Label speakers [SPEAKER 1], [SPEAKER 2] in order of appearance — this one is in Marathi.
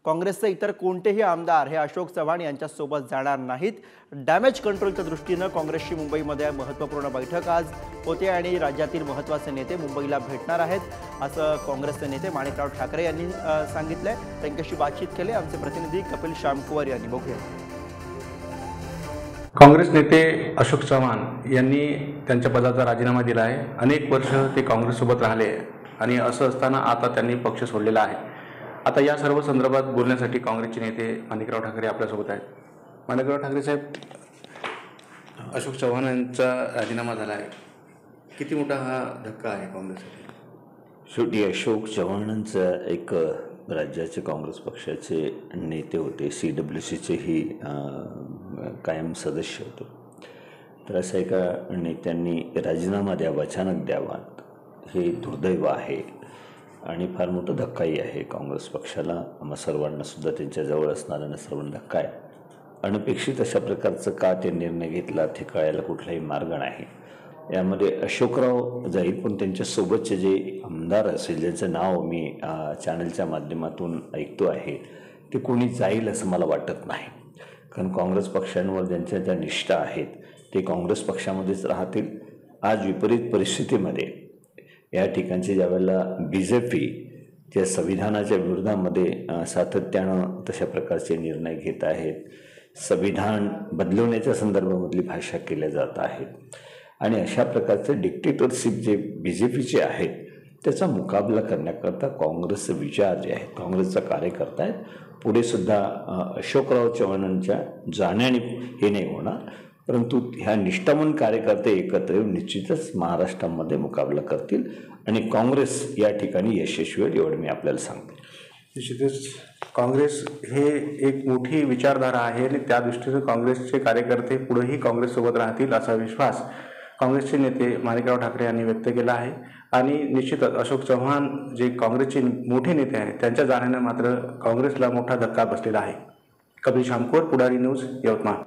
[SPEAKER 1] काँग्रेसचे इतर कोणतेही आमदार हे अशोक चव्हाण यांच्यासोबत जाणार नाहीत। डॅमेज कंट्रोलच्या दृष्टीने काँग्रेसची मुंबईमध्ये महत्त्वपूर्ण बैठक आज होते आणि राज्यातील महत्त्वाचे नेते मुंबईला भेटणार आहेत असं काँग्रेसचे नेते माणिकराव ठाकरे यांनी सांगितलंय। त्यांच्याशी बातचीत केली आमचे प्रतिनिधी कपिल शामकुवर यांनी। बघूया।
[SPEAKER 2] काँग्रेस नेते अशोक चव्हाण यांनी त्यांच्या पदाचा राजीनामा दिला आहे। अनेक वर्ष ते काँग्रेससोबत राहिले आणि असं असताना आता त्यांनी पक्ष सोडलेला आहे। आता या सर्व संदर्भात बोलण्यासाठी काँग्रेसचे नेते माणिकराव ठाकरे आपल्यासोबत आहेत। माणिकराव ठाकरे साहेब, अशोक चव्हाण यांचा राजीनामा झाला आहे, किती मोठा हा धक्का आहे काँग्रेससाठी?
[SPEAKER 3] शेवटी अशोक चव्हाणांचा एक राज्याचे काँग्रेस पक्षाचे नेते होते, CWCचेही कायम सदस्य होते। तर अशा एका नेत्यांनी राजीनामा द्यावा, अचानक द्यावा, हे दुर्दैव आहे आणि फार मोठा धक्काही आहे काँग्रेस पक्षाला। आम्हा सर्वांना सुद्धा त्यांच्या जवळ असणाऱ्यांना सर्वांना धक्का आहे। अनपेक्षित अशा प्रकारचं का ते निर्णय घेतला ते कळायला कुठलाही मार्ग नाही। यामध्ये अशोकराव जाईल, पण त्यांच्यासोबतचे जे आमदार असेल ज्यांचं नाव मी चॅनलच्या माध्यमातून ऐकतो आहे ते कोणी जाईल असं मला वाटत नाही। कारण काँग्रेस पक्षांवर ज्यांच्या ज्या निष्ठा आहेत ते काँग्रेस पक्षामध्येच राहतील। आज विपरीत परिस्थितीमध्ये या ठिकाणचे ज्यावेळेला BJP त्या संविधानाच्या विरोधामध्ये सातत्यानं तशा प्रकारचे निर्णय घेत आहेत, संविधान बदलवण्याच्या संदर्भामधली भाषा केल्या जात आहेत आणि अशा प्रकारचे डिक्टेटरशिप जे BJPचे आहेत त्याचा मुकाबला करण्याकरता काँग्रेसचे विचार जे आहेत, काँग्रेसचा कार्यकर्ता आहेत, पुढे सुद्धा अशोकराव चव्हाणांच्या जाण्याने हे नाही होणार, परंतु ह्या निष्ठावान कार्यकर्ते एकत्र येऊन निश्चितच महाराष्ट्रामध्ये मुकाबला करतील आणि काँग्रेस या ठिकाणी यशस्वी होईल एवढं मी आपल्याला सांगतो।
[SPEAKER 2] निश्चितच काँग्रेस हे एक मोठी विचारधारा आहे आणि त्या दृष्टीने काँग्रेसचे कार्यकर्ते पुढेही काँग्रेससोबत राहतील असा विश्वास काँग्रेसचे नेते माणिकराव ठाकरे यांनी व्यक्त केला आहे। आणि निश्चितच अशोक चव्हाण जे काँग्रेसचे मोठे नेते आहेत त्यांच्या जाण्याने मात्र काँग्रेसला मोठा धक्का बसलेला आहे। कपिल शामकुवर, पुढारी न्यूज, यवतमाळ।